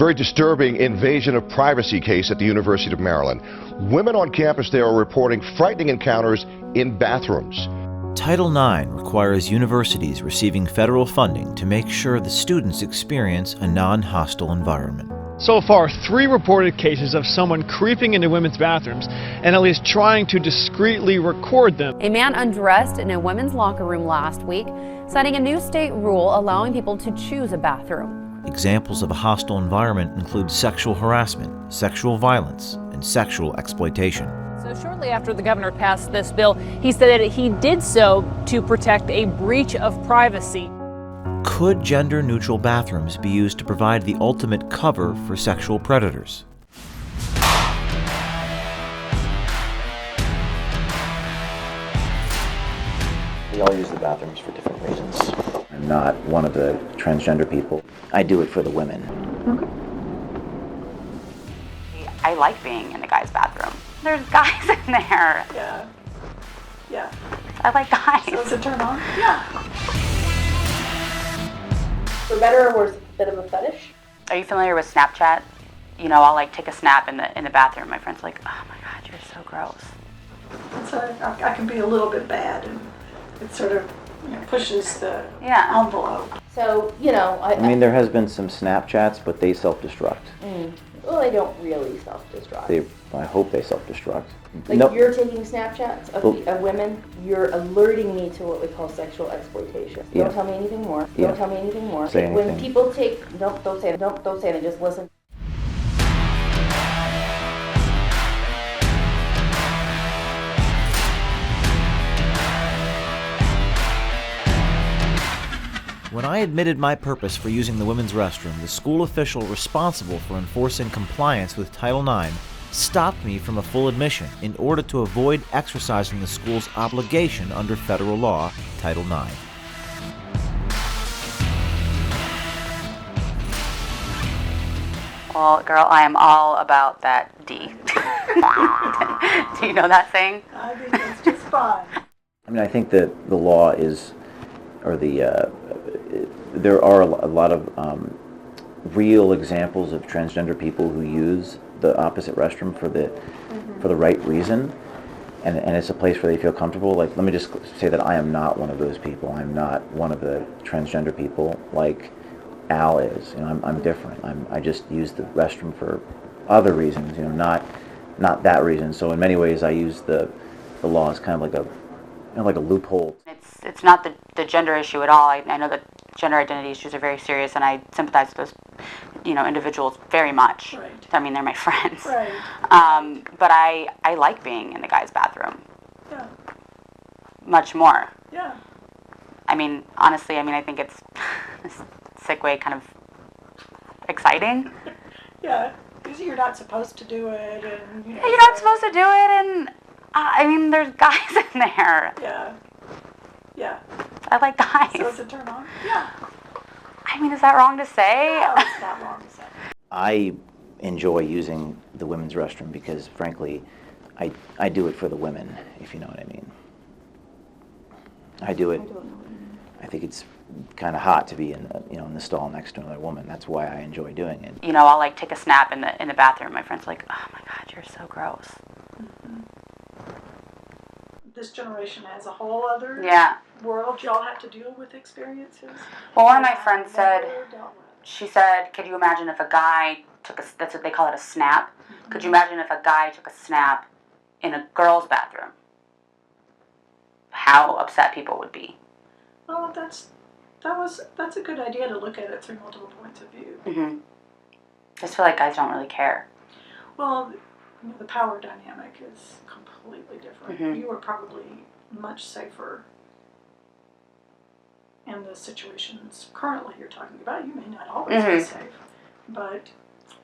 very disturbing invasion of privacy case at the University of Maryland. Women on campus there are reporting frightening encounters in bathrooms. Title IX requires universities receiving federal funding to make sure the students experience a non-hostile environment. So far, 3 reported cases of someone creeping into women's bathrooms and at least trying to discreetly record them. A man undressed in a women's locker room last week, citing a new state rule allowing people to choose a bathroom. Examples of a hostile environment include sexual harassment, sexual violence, and sexual exploitation. So shortly after the governor passed this bill, he said that he did so to protect a breach of privacy. Could gender-neutral bathrooms be used to provide the ultimate cover for sexual predators? We all use the bathrooms for different reasons. I'm not one of the transgender people. I do it for the women. Okay. I like being in the guy's bathroom. There's guys in there. Yeah. Yeah. I like guys. So it's a turn on? Yeah. For better or worse, it's a bit of a fetish. Are you familiar with Snapchat? You know, I'll like take a snap in the bathroom. My friend's like, oh my God, you're so gross. I can be a little bit bad, and it sort of pushes the envelope. So, I mean, there has been some Snapchats, but they self-destruct. Well, they don't really self-destruct. I hope they self-destruct. Like you're taking Snapchats of women, you're alerting me to what we call sexual exploitation. Yeah. Don't tell me anything more. Yeah. Don't tell me anything more. Say when anything. people take, don't say it, just listen. When I admitted my purpose for using the women's restroom, the school official responsible for enforcing compliance with Title IX stopped me from a full admission in order to avoid exercising the school's obligation under federal law, Title IX. Well, girl, I am all about that D. Do you know that saying? I think that's just fine. I mean, I think that the law is, or there are a lot of real examples of transgender people who use the opposite restroom for the right reason, and it's a place where they feel comfortable. Like, let me just say that I am not one of those people. I'm not one of the transgender people like Al is. I'm different. I just use the restroom for other reasons. Not that reason. So in many ways, I use the law as kind of like a loophole. It's not the gender issue at all. I know that gender identity issues are very serious, and I sympathize with those, individuals very much. Right. I mean, they're my friends. Right. But I like being in the guy's bathroom. Yeah. Much more. Yeah. I mean, honestly, I think it's this sick way kind of exciting. Yeah, because you're not supposed to do it, and You're not supposed to do it, and there's guys in there. Yeah. Yeah. I like guys. So it's a turn on? Yeah. Is that wrong to say? No, it's not wrong to say. I enjoy using the women's restroom because, frankly, I do it for the women, if you know what I mean. I do it. I think it's kind of hot to be in the stall next to another woman. That's why I enjoy doing it. I'll like take a snap in the bathroom. My friend's like, oh my God, you're so gross. This generation has a whole other world y'all have to deal with experiences. Well, one of my friends said, never dealt with. she said, could you imagine if a guy that's what they call it, a snap? Could you imagine if a guy took a snap in a girl's bathroom? How upset people would be. Well, that's a good idea to look at it through multiple points of view. Mm-hmm. I just feel like guys don't really care. Well, the power dynamic is completely different. Mm-hmm. You are probably much safer in the situations currently you're talking about. You may not always be safe, but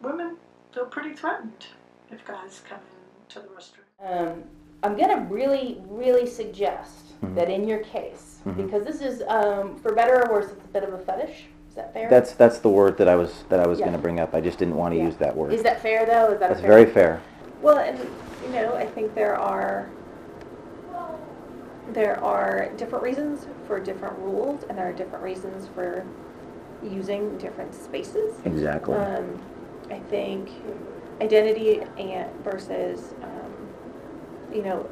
women feel pretty threatened if guys come into the restroom. I'm going to really, really suggest that in your case, because this is, for better or worse, it's a bit of a fetish. Is that fair? That's the word that I was going to bring up. I just didn't want to use that word. Is that fair, though? That's very fair. Well, and I think there are different reasons for different rules, and there are different reasons for using different spaces. Exactly. I think identity and versus,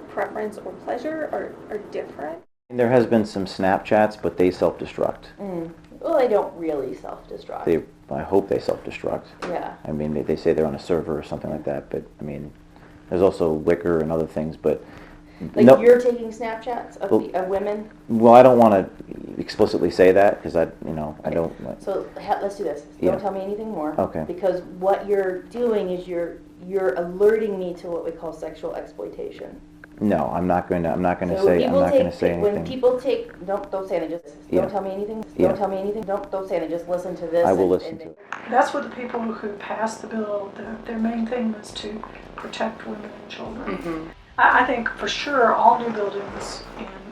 preference or pleasure are different. There has been some Snapchats, but they self-destruct. Well, they don't really self-destruct. I hope they self-destruct. Yeah. I mean, they say they're on a server or something like that, but I mean, there's also Wicker and other things, but Like no, you're taking Snapchats of, of women? well, I don't want to explicitly say that because I don't. So let's do this. Yeah. Don't tell me anything more. Okay. Because what you're doing is you're alerting me to what we call sexual exploitation. No, I'm not going to. I'm not going to So say. I'm not going to say anything. When people take, don't say anything. Just Yeah. don't tell me anything. Yeah. Don't tell me anything. Don't say anything. Just listen to this. I will listen to it. That's what the people who passed the bill, their main thing was to protect women and children. I think for sure all new buildings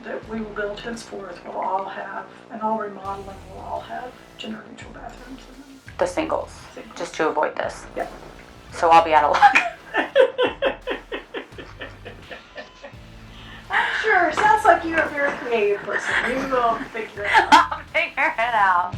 that we will build henceforth will all have, and all remodeling will all have gender neutral bathrooms in them. The singles, just to avoid this. Yeah. So I'll be out of luck. Sure, sounds like you're a very creative person. You will figure it out. I'll figure it out.